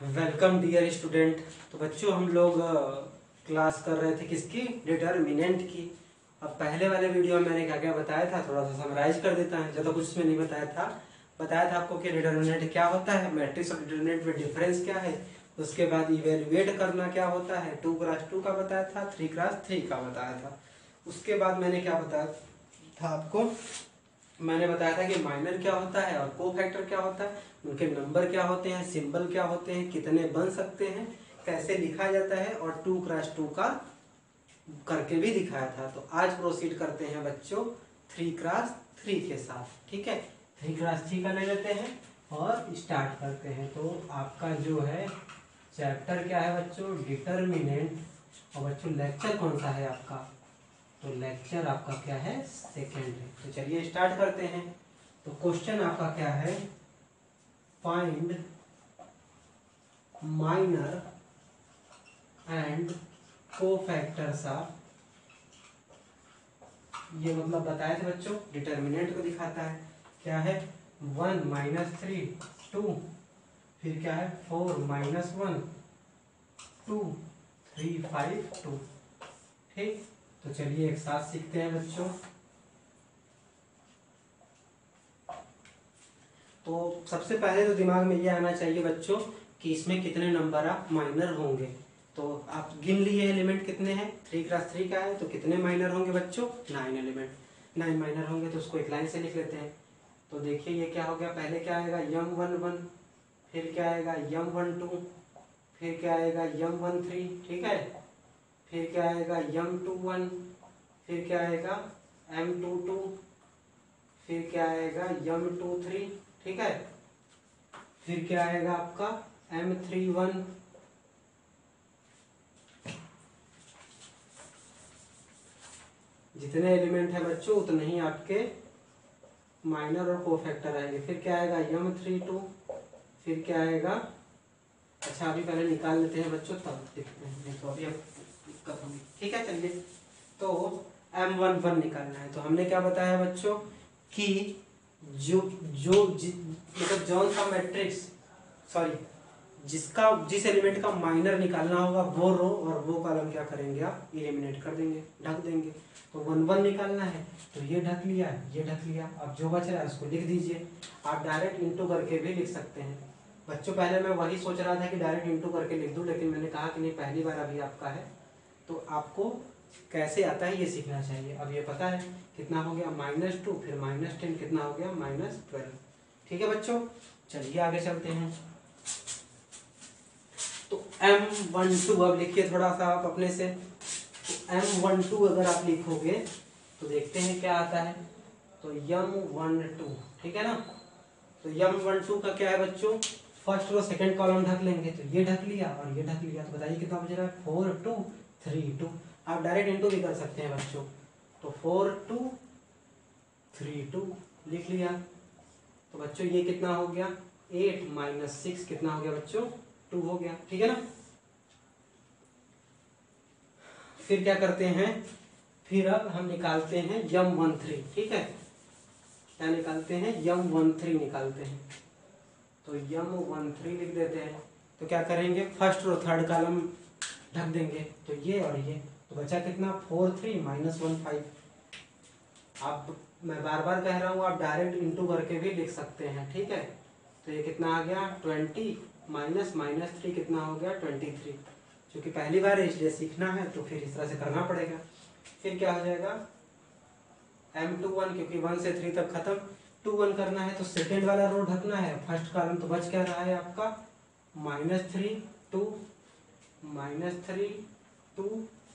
Welcome dear student. तो बच्चों हम लोग क्लास कर रहे थे किसकी, डिटर्मिनेंट की। अब पहले वाले वीडियो में मैंने क्या क्या बताया था, थोड़ा सा समराइज कर देता है। ज़्यादा कुछ इसमें नहीं बताया था आपको कि डिटर्मिनेंट क्या होता है, मैट्रिक्स और डिटर्मिनेंट में डिफरेंस क्या है, उसके बाद इवेल्युएट करना क्या होता है, 2x2 का बताया था, 3x3 का बताया था। उसके बाद मैंने क्या बताया था आपको, मैंने बताया था कि माइनर क्या होता है और कोफैक्टर क्या होता है, उनके नंबर क्या होते हैं, सिंबल क्या होते हैं, कितने बन सकते हैं, कैसे लिखा जाता है, और 2x2 का करके भी दिखाया था। तो आज प्रोसीड करते हैं बच्चों 3x3 के साथ। ठीक है, 3x3 का ले लेते हैं और स्टार्ट करते हैं। तो आपका जो है चैप्टर क्या है बच्चों, डिटर्मिनेंट। और बच्चों लेक्चर कौन सा है आपका, तो लेक्चर आपका क्या है, सेकेंड है। तो चलिए स्टार्ट करते हैं। तो क्वेश्चन आपका क्या है, find minor and cofactors of, ये मतलब बताए थे बच्चों, डिटर्मिनेंट को दिखाता है। क्या है, 1 - 3 2, फिर क्या है 4 - 1 2 3 5 2। ठीक, तो चलिए एक साथ सीखते हैं बच्चों। तो सबसे पहले तो दिमाग में ये आना चाहिए बच्चों कि इसमें कितने नंबर ऑफ माइनर होंगे। तो आप गिन लिए एलिमेंट कितने हैं, 3x3 का है, तो कितने माइनर होंगे बच्चों, 9 एलिमेंट, 9 माइनर होंगे। तो उसको एक लाइन से लिख लेते हैं। तो देखिए ये क्या हो गया, पहले क्या आएगा m11, फिर क्या आएगा m12, फिर क्या आएगा m13, ठीक है, फिर क्या आएगा m21, फिर क्या आएगा m22, फिर क्या आएगा m23, ठीक है, फिर क्या आएगा आपका m31, जितने एलिमेंट है बच्चों उतने ही आपके माइनर और कोफैक्टर आएंगे। फिर क्या आएगा m32, फिर क्या आएगा, अच्छा अभी पहले निकाल लेते हैं बच्चों तब देखते हैं, नहीं तो अभी अब दिक्कत होगी। ठीक है चलिए, तो m11 निकालना है। तो हमने क्या बताया बच्चों कि जो जो मतलब जौन सा मैट्रिक्स, सॉरी, जिस एलिमेंट का माइनर निकालना होगा वो रो और वो कॉलम क्या करेंगे, आप एलिमिनेट कर देंगे, ढक देंगे। तो 1 1 निकालना है, तो ये ढक लिया, ये ढक लिया। अब जो बच रहा है उसको लिख दीजिए। आप डायरेक्ट इंटू करके भी लिख सकते हैं बच्चों। पहले मैं वही सोच रहा था कि डायरेक्ट इंटू करके लिख दूं, लेकिन मैंने कहा कि नहीं, पहली बार अभी आपका है तो आपको कैसे आता है ये सीखना चाहिए। अब ये पता है कितना हो गया, -2, फिर -10, कितना हो गया -12। ठीक है बच्चों, चलिए आगे चलते हैं। तो M12 अब लिखिए थोड़ा सा आप अपने से। तो M12 अगर आप लिखोगे तो देखते हैं क्या आता है। तो M12, ठीक है ना। तो M12 का क्या है बच्चों, फर्स्ट रो सेकंड कॉलम ढक लेंगे। तो ये ढक लिया और ये ढक लिया। तो बताइए कितना बच रहा है, 4 2 3 2। आप डायरेक्ट इंटू भी कर सकते हैं बच्चों। तो 4 2 3 2 लिख लिया। तो बच्चों ये कितना हो गया, 8 - 6 कितना हो गया बच्चों, 2 हो गया। ठीक है ना। फिर क्या करते हैं, फिर अब हम निकालते हैं M13। ठीक है, क्या निकालते हैं, M13 निकालते हैं। तो M13 लिख देते हैं। तो क्या करेंगे, फर्स्ट रो थर्ड कॉलम ढक देंगे। तो ये और ये, तो बचा कितना, 4 3 - 1 5। आप, मैं बार बार कह रहा हूँ, आप डायरेक्ट इंटू करके भी लिख सकते हैं। ठीक है, तो ये कितना आ गया, 20 -3 कितना हो गया, 23। क्योंकि पहली बार है इसलिए सीखना है, तो फिर इस तरह से करना पड़ेगा। फिर क्या हो जाएगा, M21, क्योंकि 1 से 3 तक खत्म, 2 1 करना है तो सेकेंड वाला रो ढकना है। फर्स्ट कॉलम तो बच क्या रहा है आपका, -3 2 -3 2,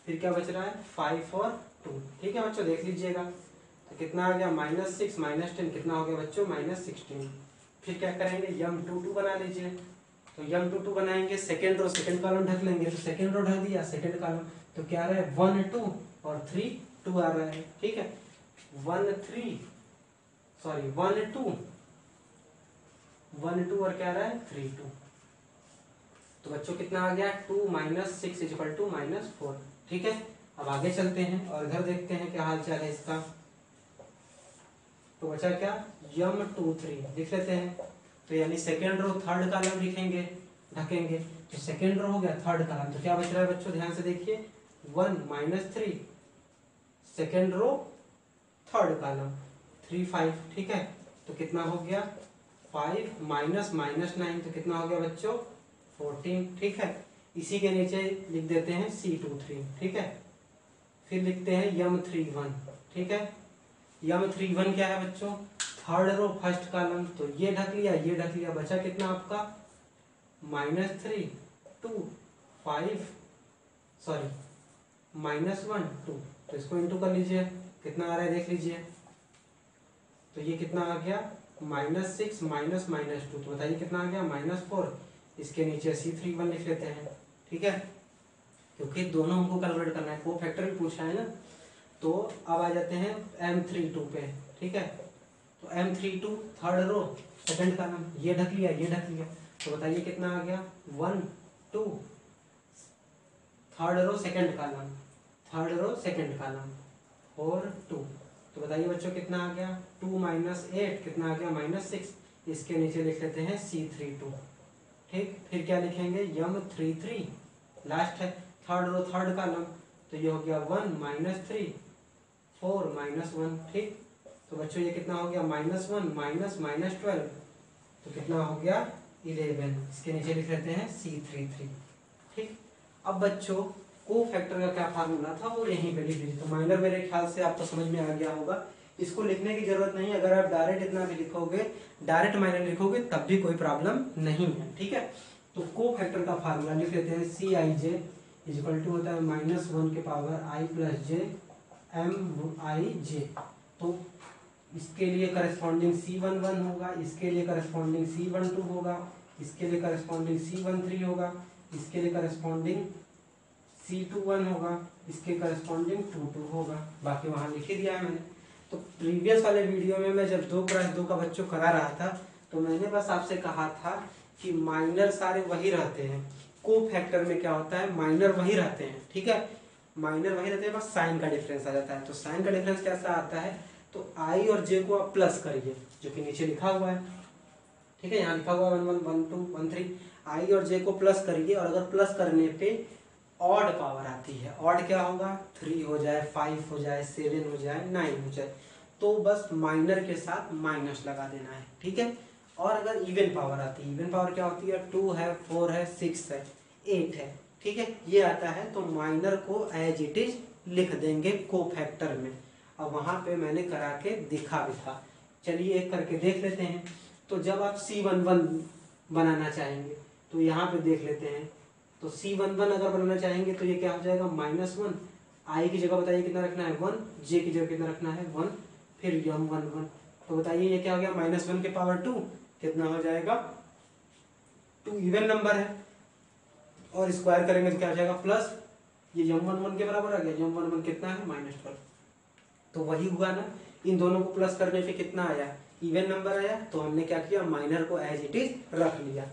फिर क्या बच रहा है, 5 और 2। ठीक है बच्चों, देख लीजिएगा। तो कितना आ गया, -6 -10 कितना हो गया बच्चों, -16। फिर क्या करेंगे, M22 बना लीजिए। तो M22 बनाएंगे, सेकेंड रो सेकेंड कॉलम ढक लेंगे। तो सेकेंड रो ढक दिया, सेकेंड कॉलम, तो क्या आ रहा है, 1 2 और 3 2 आ रहा है। ठीक है, 1 3 सॉरी 1 2 1 2 और क्या आ रहा है, 3 2। तो बच्चों कितना आ गया, 2 - 6 = -4। ठीक है, अब आगे चलते हैं और इधर देखते हैं क्या हाल चाल है इसका। तो बचा क्या, M23 लिख लेते हैं। तो यानी सेकेंड रो थर्ड कॉलम लिखेंगे, ढकेंगे, तो सेकेंड रो हो गया, थर्ड कॉलम। तो क्या बच रहा है बच्चों, ध्यान से देखिए, 1 - 3 सेकेंड रो थर्ड कॉलम, 3 5, ठीक है। तो कितना हो गया 5 माइनस -9, तो कितना हो गया बच्चों 14, ठीक है। इसी के नीचे लिख देते हैं C23, ठीक है। फिर लिखते हैं M31, ठीक है। M31 क्या है बच्चों, थर्ड रो फर्स्ट कॉलम, तो ये ढक लिया, ये ढक लिया, बचा कितना आपका -3 2 5 सॉरी -1 2, तो इसको इंटू कर लीजिए, कितना आ रहा है देख लीजिए। तो ये कितना आ गया -6 माइनस -2, तो बताइए कितना आ गया -4। इसके नीचे C31 लिख लेते हैं, ठीक है, क्योंकि दोनों हमको कैलकुलेट करना है, को फैक्टर भी पूछा है ना। तो अब आ जाते हैं M32 पे, ठीक है। तो M32 third row second column, ये ढक लिया, ये ढक लिया, तो बताइए कितना आ गया 1 2, third row second column, third row second column 4 2, तो बताइए बच्चों कितना आ गया 2 - 8 कितना आ गया -6। इसके नीचे लिख लेते हैं C32, ठीक। फिर क्या लिखेंगे M33 लास्ट है, थर्ड रो थर्ड कॉलम, तो ये हो गया 1 - 3 4 -1, ठीक। तो बच्चों ये कितना हो गया -1 माइनस -12, तो कितना हो गया 11। इसके नीचे लिख लेते हैं C33, ठीक। अब बच्चों को फैक्टर का क्या फार्मूला था वो यहीं पे लिख दीजिए। तो माइनर मेरे ख्याल से आपको समझ में आ गया होगा, इसको लिखने की जरूरत नहीं। अगर आप डायरेक्ट इतना भी लिखोगे, डायरेक्ट माइनर लिखोगे तब भी कोई प्रॉब्लम नहीं है, ठीक है। तो को फैक्टर का फार्मूला लिख लेते हैं CIJ इक्वल टू होता है -1 के पावर I + j MIJ। तो इसके लिए करस्पॉन्डिंग C11 होगा, इसके लिए करस्पॉन्डिंग C12 होगा, इसके लिए करस्पॉन्डिंग C13 होगा, इसके लिए करस्पॉन्डिंग C21 होगा, इसके करस्पॉन्डिंग 22 होगा। बाकी वहाँ लिख ही दिया है मैंने। तो प्रीवियस वाले वीडियो में मैं जब 2x2 का बच्चों करा रहा था तो मैंने बस आपसे कहा था कि माइनर सारे वही रहते हैं, को फैक्टर में क्या होता है माइनर वही रहते हैं, ठीक है। माइनर वही रहते हैं, बस साइन का डिफरेंस आ जाता है। तो साइन का डिफरेंस कैसा आता है, तो I और J को आप प्लस करिए, जो कि नीचे लिखा हुआ है, ठीक है। यहाँ लिखा हुआ है 1 1 1 2 1 3, I और J को प्लस करिए, और अगर प्लस करने पे ऑड पावर आती है, ऑड क्या होगा 3 हो जाए, 5 हो जाए, 7 हो जाए, 9 हो जाए, तो बस माइनर के साथ माइनस लगा देना है, ठीक है। और अगर इवन पावर आती है, इवन पावर क्या होती है 2 है, 4 है, 6 है, 8 है, ठीक है, ये आता है, तो माइनर को एज इट इज लिख देंगे को फैक्टर में। अब वहां पे मैंने करा के दिखा भी था, चलिए एक करके देख लेते हैं। तो जब आप C11 बनाना चाहेंगे तो यहाँ पे देख लेते हैं। तो C11 अगर बनाना चाहेंगे तो ये क्या हो जाएगा -1, I की जगह बताइए कितना रखना है 1, J की जगह कितना रखना है 1, फिर M11, तो बताइए ये क्या हो गया -1 के पावर 2 कितना हो जाएगा 2, इवन नंबर है, और स्क्वायर करेंगे तो क्या हो जाएगा प्लस, ये M11 के बराबर आ गया, M11 कितना है -12, तो वही हुआ ना। इन दोनों को प्लस करने पे कितना आया, इवन नंबर आया, तो हमने क्या किया माइनर को एज इट इज रख लिया,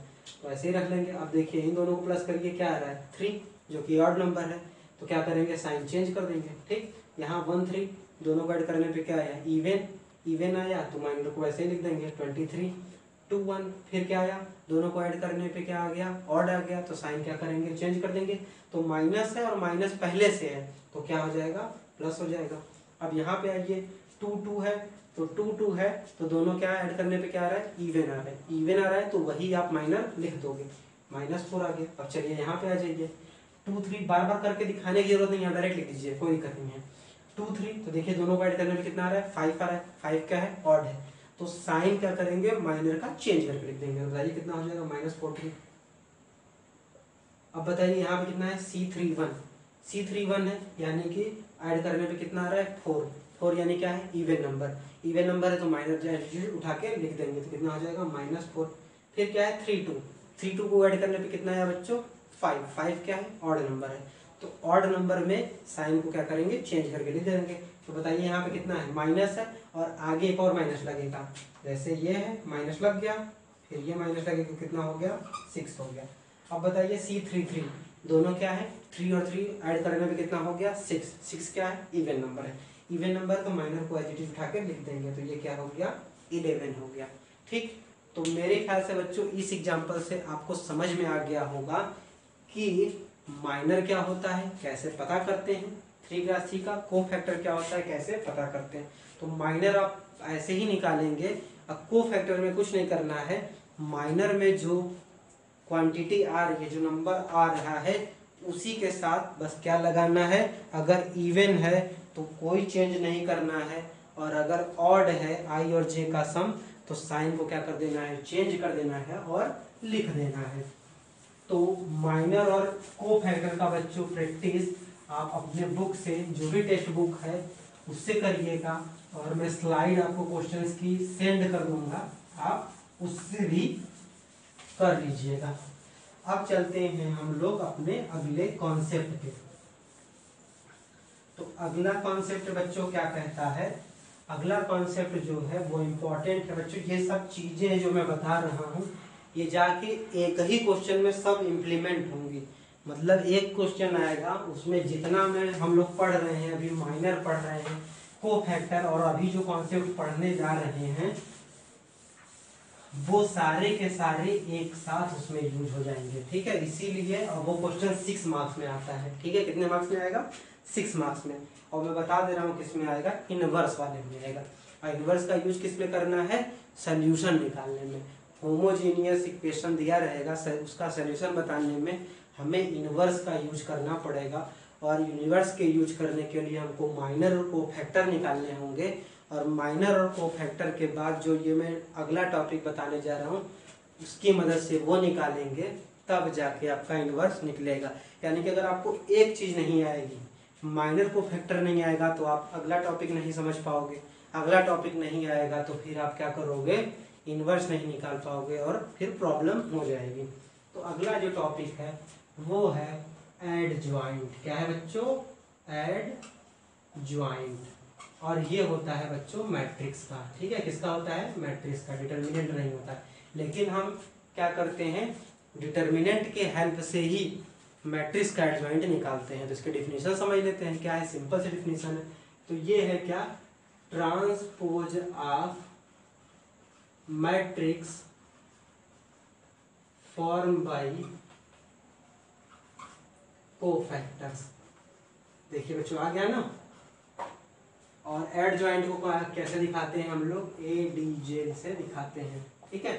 तो ऐसे ही रख लेंगे। अब देखिए इन दोनों को प्लस करके क्या आ रहा है 3, जो कि ऑड नंबर है, तो क्या करेंगे साइन चेंज कर देंगे, ठीक। यहाँ 1 3 दोनों को ऐड करने पे क्या आया इवन, इवन आया, तो माइनर को ऐसे ही लिख देंगे 23 2 1, फिर क्या आया दोनों को ऐड करने पे क्या आ गया ऑड आ गया, तो साइन क्या करेंगे चेंज कर देंगे। तो माइनस है और माइनस पहले से है तो क्या हो जाएगा प्लस हो जाएगा। अब यहाँ पे आइए 2 2 है, तो 2 2 है, तो दोनों क्या ऐड करने पे क्या आ रहा है इवन आ रहा है, इवन आ रहा है, तो वही आप माइनर लिख दोगे, -4 आ गया। अब चलिए यहाँ पे आ जाइए 2 3, बार बार करके दिखाने की जरूरत नहीं है, डायरेक्ट लिख दीजिए, कोई दिक्कत नहीं है। 2 3, तो देखिए दोनों को ऐड करने पे कितना आ रहा है 5 आ रहा है, 5 क्या है ऑड है, तो साइन क्या करेंगे माइनर का चेंज करके लिख देंगे, बताइए कितना हो जाएगा -14। अब बताइए यहाँ पे कितना है C31 है, यानी कि ऐड करने पे कितना आ रहा है 4 4, यानी क्या है इवन नंबर, इवन नंबर है तो माइनर उठा के लिख देंगे, तो कितना हो जाएगा -4। फिर क्या है 3 2, 3 2 को ऐड करने पे कितना आया बच्चों 5 5 क्या है ऑड नंबर है, तो ऑड नंबर में साइन को क्या करेंगे चेंज करके लिख देंगे। तो बताइए यहाँ पे कितना है माइनस है, और आगे एक और माइनस लगेगा, जैसे ये है माइनस लग गया, फिर ये माइनस लगेगा, तो कितना हो गया 6 हो गया। अब बताइए C33 दोनों क्या है 3 और 3 ऐड करने पे कितना हो गया 6, 6 क्या है इवन नंबर है, इवन नंबर तो माइनर को एज इट इज उठा के लिख देंगे, तो ये क्या हो गया 11 हो गया, ठीक। तो मेरे ख्याल से बच्चों इस एग्जाम्पल से आपको समझ में आ गया होगा कि माइनर क्या होता है, कैसे पता करते हैं, 3x3 का कोफैक्टर क्या होता है, कैसे पता करते हैं। तो माइनर आप ऐसे ही निकालेंगे। अब कोफैक्टर में कुछ नहीं करना है, माइनर में जो क्वांटिटी आ रही है, जो नंबर आ रहा है, उसी के साथ बस क्या लगाना है, अगर इवन है तो कोई चेंज नहीं करना है, और अगर ऑड है आई और जे का सम तो साइन को क्या कर देना है, चेंज कर देना है और लिख देना है। तो माइनर और कोफैक्टर का बच्चों प्रैक्टिस आप अपने बुक से, जो भी टेक्स्ट बुक है उससे करिएगा, और मैं स्लाइड आपको क्वेश्चंस की सेंड कर दूंगा, आप उससे भी कर लीजिएगा। अब चलते हैं हम लोग अपने अगले कॉन्सेप्ट पे। तो अगला कॉन्सेप्ट बच्चों क्या कहता है, अगला कॉन्सेप्ट जो है वो इम्पोर्टेंट है बच्चों। ये सब चीजें जो मैं बता रहा हूँ ये जाके एक ही क्वेश्चन में सब इम्प्लीमेंट होंगी। मतलब एक क्वेश्चन आएगा, उसमें जितना में हम लोग पढ़ रहे हैं, अभी माइनर पढ़ रहे हैं, कोफैक्टर, और अभी जो कॉन्सेप्ट पढ़ने जा रहे हैं वो सारे के सारे एक साथ उसमें यूज हो जाएंगे। ठीक है, इसीलिए वो क्वेश्चन 6 मार्क्स में आता है। ठीक है, कितने मार्क्स में आएगा, 6 मार्क्स में। और मैं बता दे रहा हूँ किस में आएगा, इनवर्स वाले में आएगा। और इनवर्स का यूज किस में करना है, सोल्यूशन निकालने में। होमोजीनियस इक्वेशन दिया रहेगा, उसका सोल्यूशन बताने में हमें इनवर्स का यूज करना पड़ेगा। और यूनिवर्स के यूज करने के लिए हमको माइनर और कोफैक्टर निकालने होंगे, और माइनर और कोफैक्टर के बाद जो ये मैं अगला टॉपिक बताने जा रहा हूँ उसकी मदद से वो निकालेंगे, तब जाके आपका इनवर्स निकलेगा। यानी कि अगर आपको एक चीज़ नहीं आएगी, माइनर कोफैक्टर नहीं आएगा, तो आप अगला टॉपिक नहीं समझ पाओगे, अगला टॉपिक नहीं आएगा तो फिर आप क्या करोगे, इनवर्स नहीं निकाल पाओगे और फिर प्रॉब्लम हो जाएगी। तो अगला जो टॉपिक है वो है एड ज्वाइंट। क्या है बच्चों, एड ज्वाइंट। और ये होता है बच्चों मैट्रिक्स का। ठीक है, किसका होता है, मैट्रिक्स का, डिटर्मिनेंट नहीं होता है। लेकिन हम क्या करते हैं, डिटर्मिनेंट के हेल्प से ही मैट्रिक्स का एडजॉइंट निकालते हैं। तो इसके डिफिनीशन समझ लेते हैं, क्या है, सिंपल से डिफिनीशन है। तो ये है क्या, transpose of matrix form by cofactors. देखिए बच्चों आ गया ना। और एड ज्वाइंट को कैसे दिखाते हैं हम लोग, ए डी जे से दिखाते हैं। ठीक है,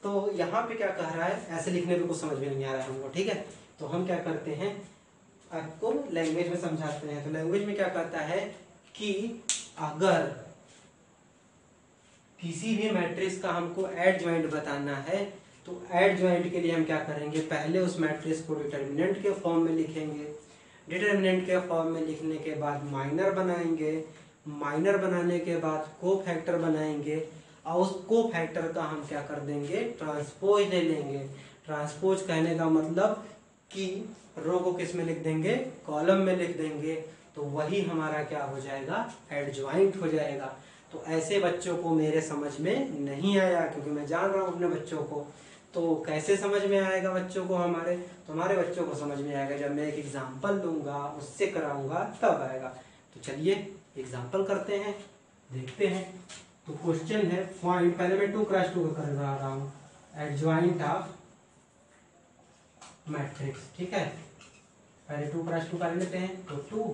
तो यहाँ पे क्या कह रहा है, ऐसे लिखने पे कुछ समझ में नहीं आ रहा है हमको। ठीक है, तो हम क्या करते हैं, आपको लैंग्वेज में समझाते हैं। तो लैंग्वेज में क्या कहता है कि अगर किसी भी मैट्रिक्स का हमको एड ज्वाइंट बताना है, तो एड ज्वाइंट के लिए हम क्या करेंगे, पहले उस मैट्रिक्स को डिटर्मिनेंट के फॉर्म में लिखेंगे। डिटर्मिनेंट के फॉर्म में लिखने के बाद माइनर बनाएंगे, माइनर बनाने के बाद कोफैक्टर बनाएंगे, और उस कोफैक्टर का हम क्या कर देंगे, ट्रांसपोज ले लेंगे। ट्रांसपोज कहने का मतलब कि रो को किस में लिख देंगे, कॉलम में लिख देंगे, तो वही हमारा क्या हो जाएगा, एडज्वाइंट हो जाएगा। तो ऐसे बच्चों को मेरे समझ में नहीं आया, क्योंकि मैं जान रहा हूँ अपने बच्चों को। तो कैसे समझ में आएगा बच्चों को हमारे, तुम्हारे बच्चों को समझ में आएगा जब मैं एक एग्जाम्पल दूंगा, उससे कराऊंगा, तब आएगा। तो चलिए एग्जाम्पल करते हैं, देखते हैं। तो क्वेश्चन है फाइंड, पहले मैं 2x2 का कर रहा हूँ, एडज्वाइंट ऑफ मैट्रिक्स। ठीक है, पहले 2x2 कर लेते हैं। तो 2